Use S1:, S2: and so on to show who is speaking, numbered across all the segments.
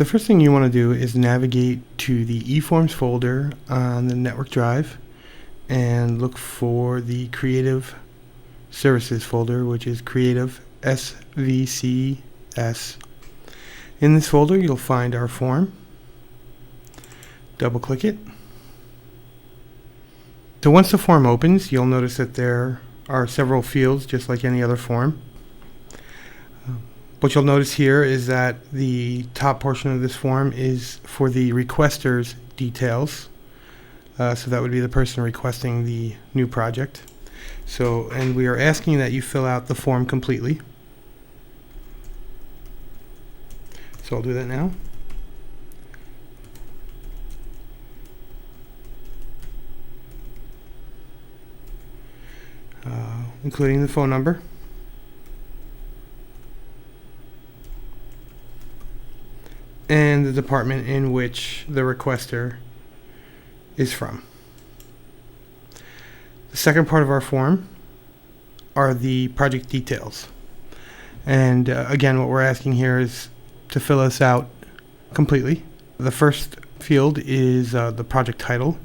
S1: The first thing you want to do is navigate to the eForms folder on the network drive and look for the Creative Services folder, which is Creative SVCS. In this folder, you'll find our form. Double-click it. So once the form opens, you'll notice that there are several fields, just like any other form. What you'll notice here is that the top portion of this form is for the requester's details. So that would be the person requesting the new project. And we are asking that you fill out the form completely. So I'll do that now. Including the phone number. And the department in which the requester is from. The second part of our form are the project details. And again, what we're asking here is to fill us out completely. The first field is the project title.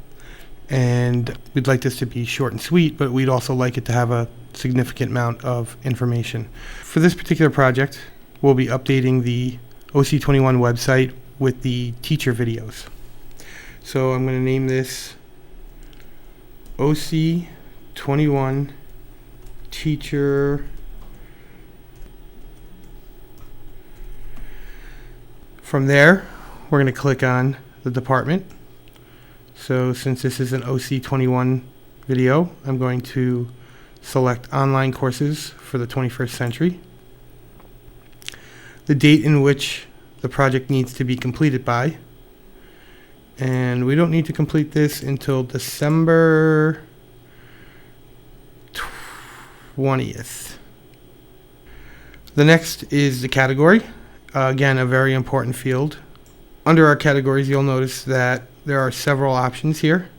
S1: And we'd like this to be short and sweet, but we'd also like it to have a significant amount of information. For this particular project, we'll be updating the OC21 website with the teacher videos. So I'm going to name this OC21 Teacher From there, we're going to click on the department. So since this is an OC21 video, I'm going to select online courses for the 21st century. The date in which the project needs to be completed by. And we don't need to complete this until December 20th. The next is the category. Again, a very important field. Under our categories, you'll notice that there are several options here.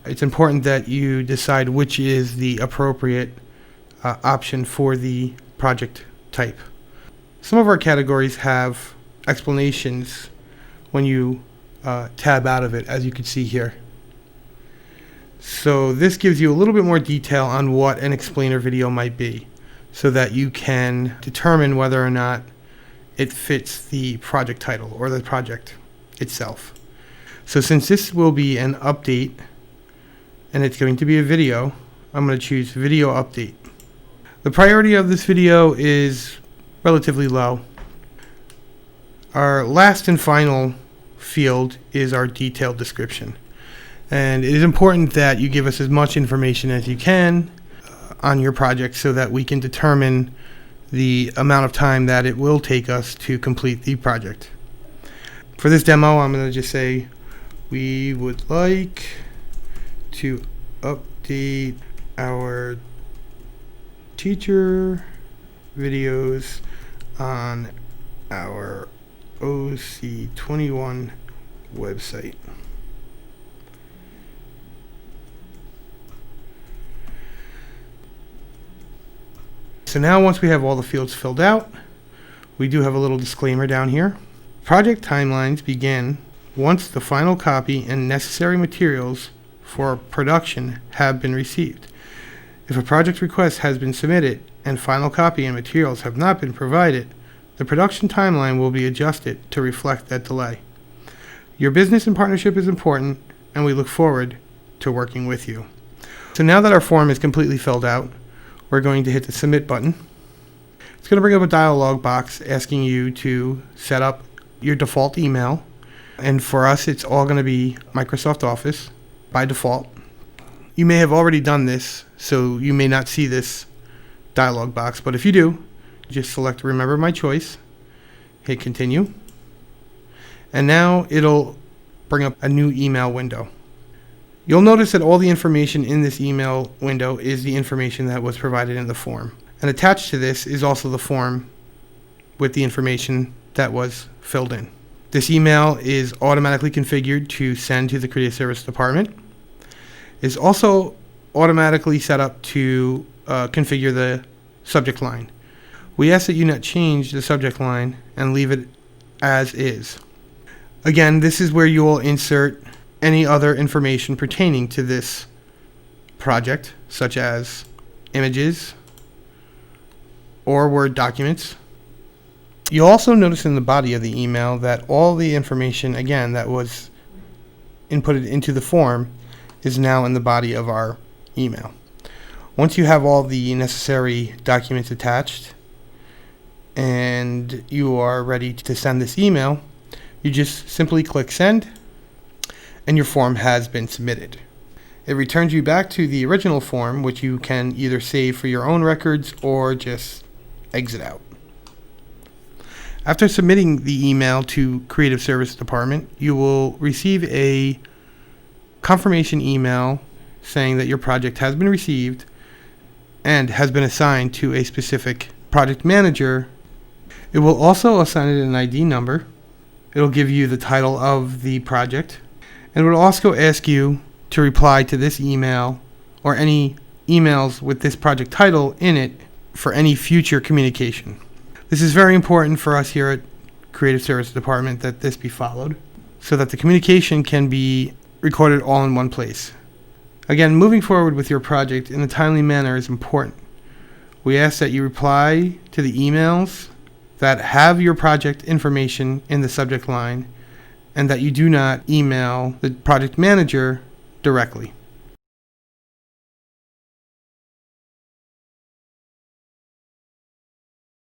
S1: It's important that you decide which is the appropriate option for the project type. Some of our categories have explanations when you tab out of it, as you can see here. So this gives you a little bit more detail on what an explainer video might be, so that you can determine whether or not it fits the project title or the project itself. So since this will be an update and it's going to be a video, I'm going to choose video update. The priority of this video is relatively low. Our last and final field is our detailed description. And it is important that you give us as much information as you can on your project so that we can determine the amount of time that it will take us to complete the project. For this demo, I'm going to just say we would like to update our teacher videos on our OC21 website. So now once we have all the fields filled out, we do have a little disclaimer down here. Project timelines begin once the final copy and necessary materials for production have been received. If a project request has been submitted and final copy and materials have not been provided, the production timeline will be adjusted to reflect that delay. Your business and partnership is important, and we look forward to working with you. So now that our form is completely filled out, we're going to hit the submit button. It's going to bring up a dialog box asking you to set up your default email. And for us, it's all going to be Microsoft Office by default. You may have already done this, so you may not see this dialog box. But if you do, just select Remember My Choice, hit Continue. And now it'll bring up a new email window. You'll notice that all the information in this email window is the information that was provided in the form. And attached to this is also the form with the information that was filled in. This email is automatically configured to send to the Creative Service Department. It's also automatically set up to configure the subject line. We ask that you not change the subject line and leave it as is. Again, this is where you will insert any other information pertaining to this project, such as images or Word documents. You'll also notice in the body of the email that all the information, again, that was inputted into the form is now in the body of our email. Once you have all the necessary documents attached and you are ready to send this email, you just simply click send and your form has been submitted. It returns you back to the original form, which you can either save for your own records or just exit out. After submitting the email to Creative Service Department, you will receive a confirmation email saying that your project has been received and has been assigned to a specific project manager. It will also assign it an ID number. It'll give you the title of the project, and it will also ask you to reply to this email or any emails with this project title in it for any future communication. This is very important for us here at Creative Service Department that this be followed so that the communication can be recorded all in one place. Again, moving forward with your project in a timely manner is important. We ask that you reply to the emails that have your project information in the subject line and that you do not email the project manager directly.